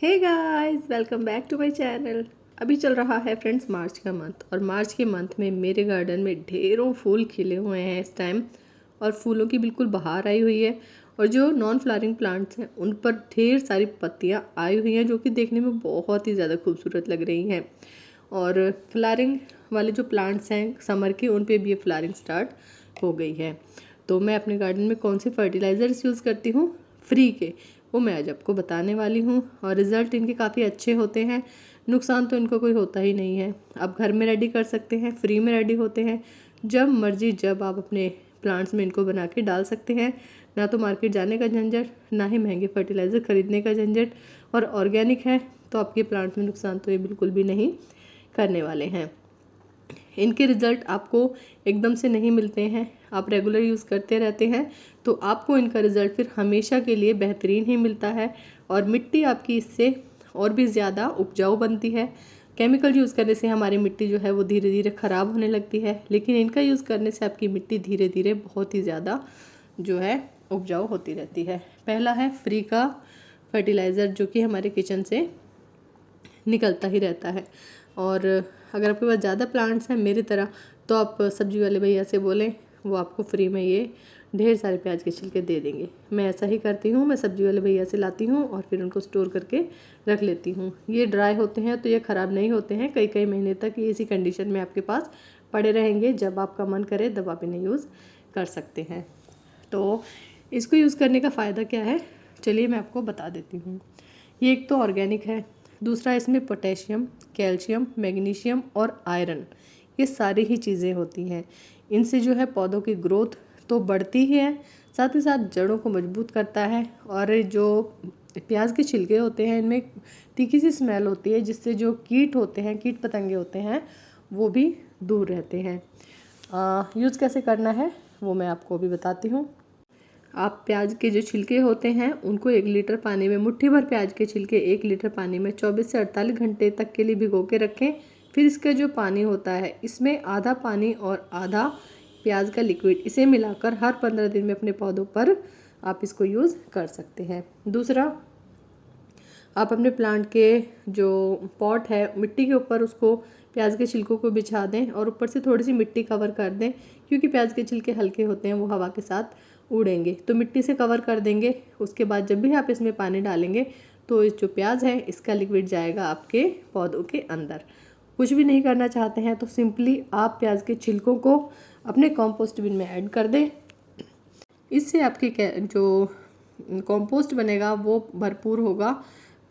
Hey guys, welcome back to my channel. अभी चल रहा है फ्रेंड्स मार्च का मंथ, और मार्च के मंथ में मेरे गार्डन में ढेरों फूल खिले हुए हैं इस टाइम, और फूलों की बिल्कुल बहार आई हुई है। और जो नॉन फ्लावरिंग प्लांट्स हैं उन पर ढेर सारी पत्तियां आई हुई हैं, जो कि देखने में बहुत ही ज़्यादा खूबसूरत लग रही हैं। और फ्लावरिंग वाले जो प्लांट्स हैं समर के, उन पे भी ये फ्लावरिंग स्टार्ट हो गई है। तो मैं अपने गार्डन में कौन से फर्टिलाइज़र्स यूज़ करती हूँ फ्री के, वो मैं आज आपको बताने वाली हूँ। और रिज़ल्ट इनके काफ़ी अच्छे होते हैं, नुकसान तो इनको कोई होता ही नहीं है। आप घर में रेडी कर सकते हैं, फ्री में रेडी होते हैं, जब मर्जी जब आप अपने प्लांट्स में इनको बना के डाल सकते हैं। ना तो मार्केट जाने का झंझट, ना ही महंगे फर्टिलाइज़र खरीदने का झंझट, और ऑर्गेनिक है तो आपके प्लांट में नुकसान तो ये बिल्कुल भी नहीं करने वाले हैं। इनके रिज़ल्ट आपको एकदम से नहीं मिलते हैं, आप रेगुलर यूज़ करते रहते हैं तो आपको इनका रिज़ल्ट फिर हमेशा के लिए बेहतरीन ही मिलता है। और मिट्टी आपकी इससे और भी ज़्यादा उपजाऊ बनती है। केमिकल यूज़ करने से हमारी मिट्टी जो है वो धीरे धीरे ख़राब होने लगती है, लेकिन इनका यूज़ करने से आपकी मिट्टी धीरे धीरे बहुत ही ज़्यादा जो है उपजाऊ होती रहती है। पहला है फ्री का फर्टिलाइज़र, जो कि हमारे किचन से निकलता ही रहता है। और अगर आपके पास ज़्यादा प्लांट्स हैं मेरी तरह, तो आप सब्जी वाले भैया से बोलें, वो आपको फ्री में ये ढेर सारे प्याज के छिलके दे देंगे। मैं ऐसा ही करती हूँ, मैं सब्जी वाले भैया से लाती हूँ और फिर उनको स्टोर करके रख लेती हूँ। ये ड्राई होते हैं तो ये ख़राब नहीं होते हैं, कई कई महीने तक ये इसी कंडीशन में आपके पास पड़े रहेंगे। जब आपका मन करे तब आप इन्हें यूज़ कर सकते हैं। तो इसको यूज़ करने का फ़ायदा क्या है, चलिए मैं आपको बता देती हूँ। ये एक तो ऑर्गेनिक है, दूसरा इसमें पोटेशियम, कैल्शियम, मैग्नीशियम और आयरन, ये सारी ही चीज़ें होती हैं। इनसे जो है पौधों की ग्रोथ तो बढ़ती ही है, साथ ही साथ जड़ों को मजबूत करता है। और जो प्याज के छिलके होते हैं इनमें तीखी सी स्मेल होती है, जिससे जो कीट होते हैं, कीट पतंगे होते हैं, वो भी दूर रहते हैं। यूज़ कैसे करना है वो मैं आपको भी बताती हूँ। आप प्याज के जो छिलके होते हैं उनको 1 लीटर पानी में, मुट्ठी भर प्याज के छिलके 1 लीटर पानी में 24 से 48 घंटे तक के लिए भिगो के रखें। फिर इसका जो पानी होता है इसमें आधा पानी और आधा प्याज का लिक्विड, इसे मिलाकर हर 15 दिन में अपने पौधों पर आप इसको यूज़ कर सकते हैं। दूसरा, आप अपने प्लांट के जो पॉट है मिट्टी के ऊपर उसको प्याज के छिलकों को बिछा दें और ऊपर से थोड़ी सी मिट्टी कवर कर दें, क्योंकि प्याज के छिलके हल्के होते हैं, वो हवा के साथ उड़ेंगे, तो मिट्टी से कवर कर देंगे। उसके बाद जब भी आप इसमें पानी डालेंगे तो इस जो प्याज है इसका लिक्विड जाएगा आपके पौधों के अंदर। कुछ भी नहीं करना चाहते हैं तो सिंपली आप प्याज के छिलकों को अपने कंपोस्ट बिन में ऐड कर दें। इससे आपके जो कंपोस्ट बनेगा वो भरपूर होगा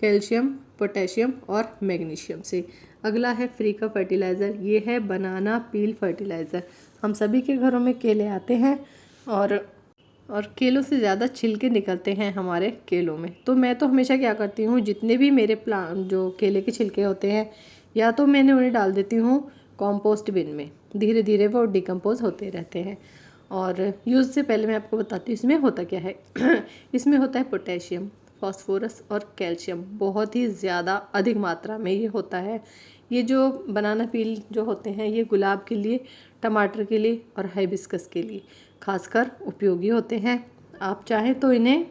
कैल्शियम, पोटेशियम और मैग्नीशियम से। अगला है फ्री का फर्टिलाइज़र, ये है बनाना पील फर्टिलाइज़र। हम सभी के घरों में केले आते हैं और केलों से ज़्यादा छिलके निकलते हैं हमारे केलों में। तो मैं तो हमेशा क्या करती हूँ, जितने भी मेरे प्लांट जो केले के छिलके होते हैं, या तो मैंने उन्हें डाल देती हूँ कंपोस्ट बिन में, धीरे धीरे वो डिकम्पोज होते रहते हैं। और यूज़ से पहले मैं आपको बताती हूँ इसमें होता क्या है। इसमें होता है पोटेशियम, फास्फोरस और कैल्शियम, बहुत ही ज़्यादा अधिक मात्रा में ये होता है। ये जो बनाना पील जो होते हैं ये गुलाब के लिए, टमाटर के लिए और हाइबिस्कस के लिए खासकर उपयोगी होते हैं। आप चाहें तो इन्हें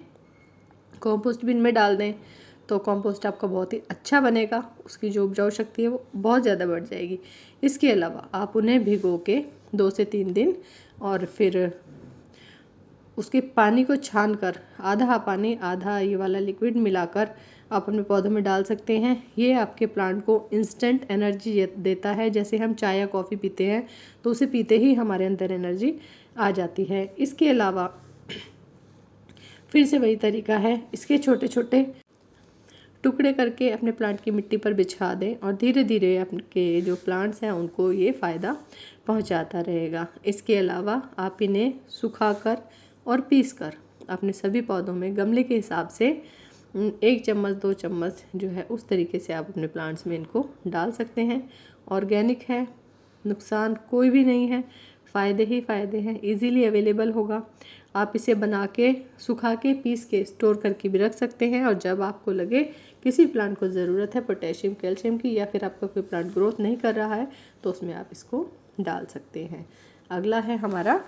कंपोस्ट बिन में डाल दें तो कंपोस्ट आपका बहुत ही अच्छा बनेगा, उसकी जो उपजाऊ शक्ति है वो बहुत ज़्यादा बढ़ जाएगी। इसके अलावा आप उन्हें भिगो के 2 से 3 दिन और फिर उसके पानी को छान कर आधा पानी आधा ये वाला लिक्विड मिलाकर आप अपने पौधों में डाल सकते हैं। ये आपके प्लांट को इंस्टेंट एनर्जी देता है। जैसे हम चाय या कॉफ़ी पीते हैं तो उसे पीते ही हमारे अंदर एनर्जी आ जाती है। इसके अलावा फिर से वही तरीका है, इसके छोटे छोटे टुकड़े करके अपने प्लांट की मिट्टी पर बिछा दें और धीरे धीरे आपके जो प्लांट्स हैं उनको ये फ़ायदा पहुंचाता रहेगा। इसके अलावा आप इन्हें सुखाकर और पीसकर अपने सभी पौधों में गमले के हिसाब से 1 चम्मच 2 चम्मच जो है उस तरीके से आप अपने प्लांट्स में इनको डाल सकते हैं। ऑर्गेनिक है, नुकसान कोई भी नहीं है, फ़ायदे ही फ़ायदे हैं, इजीली अवेलेबल होगा। आप इसे बना के, सुखा के, पीस के स्टोर करके भी रख सकते हैं। और जब आपको लगे किसी प्लांट को ज़रूरत है पोटेशियम, कैल्शियम की, या फिर आपका कोई प्लांट ग्रोथ नहीं कर रहा है तो उसमें आप इसको डाल सकते हैं। अगला है हमारा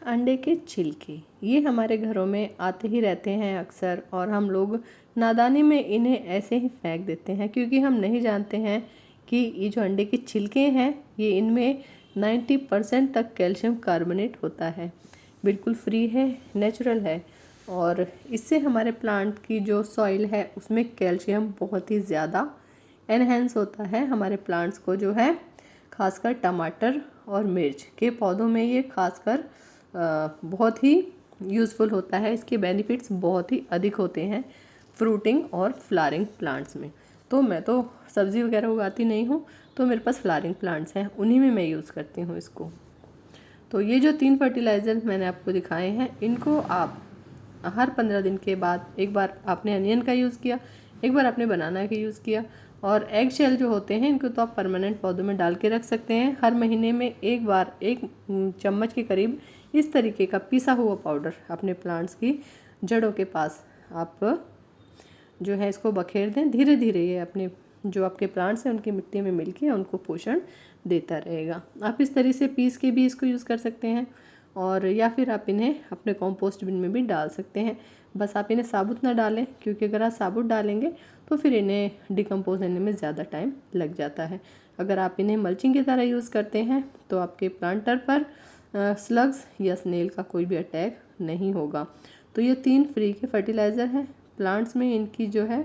अंडे के छिलके। ये हमारे घरों में आते ही रहते हैं अक्सर, और हम लोग नादानी में इन्हें ऐसे ही फेंक देते हैं, क्योंकि हम नहीं जानते हैं कि ये जो अंडे के छिलके हैं ये इनमें 90% तक कैल्शियम कार्बोनेट होता है। बिल्कुल फ्री है, नेचुरल है, और इससे हमारे प्लांट की जो सॉइल है उसमें कैल्शियम बहुत ही ज़्यादा एनहेंस होता है। हमारे प्लांट्स को जो है खासकर टमाटर और मिर्च के पौधों में ये खासकर बहुत ही यूज़फुल होता है। इसके बेनिफिट्स बहुत ही अधिक होते हैं फ्रूटिंग और फ्लावरिंग प्लांट्स में। तो मैं तो सब्ज़ी वगैरह उगाती नहीं हूँ, तो मेरे पास फ्लावरिंग प्लांट्स हैं, उन्हीं में मैं यूज़ करती हूँ इसको। तो ये जो 3 फर्टिलाइज़र मैंने आपको दिखाए हैं, इनको आप हर 15 दिन के बाद, एक बार आपने अनियन का यूज़ किया, एक बार आपने बनाना का यूज़ किया, और एग शेल जो होते हैं इनको तो आप परमानेंट पौधों में डाल के रख सकते हैं। हर महीने में एक बार 1 चम्मच के करीब इस तरीके का पिसा हुआ पाउडर अपने प्लांट्स की जड़ों के पास आप जो है इसको बखेर दें। धीरे धीरे ये अपने जो आपके प्लांट्स हैं उनकी मिट्टी में मिलके उनको पोषण देता रहेगा। आप इस तरह से पीस के भी इसको यूज़ कर सकते हैं, और या फिर आप इन्हें अपने कंपोस्ट बिन में भी डाल सकते हैं। बस आप इन्हें साबुत ना डालें, क्योंकि अगर आप साबुत डालेंगे तो फिर इन्हें डिकम्पोज होने में ज़्यादा टाइम लग जाता है। अगर आप इन्हें मल्चिंग की तरह यूज़ करते हैं तो आपके प्लांटर पर स्लग्स या स्नेल का कोई भी अटैक नहीं होगा। तो ये 3 फ्री के फर्टिलाइज़र हैं प्लांट्स में। इनकी जो है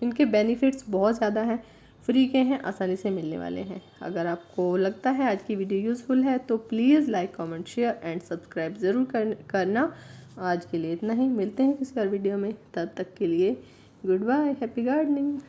इनके बेनिफिट्स बहुत ज़्यादा हैं, फ्री के हैं, आसानी से मिलने वाले हैं। अगर आपको लगता है आज की वीडियो यूज़फुल है तो please like, comment, share and subscribe ज़रूर करना। आज के लिए इतना ही, मिलते हैं किसी और वीडियो में, तब तक के लिए गुड बाय, हैप्पी गार्डनिंग।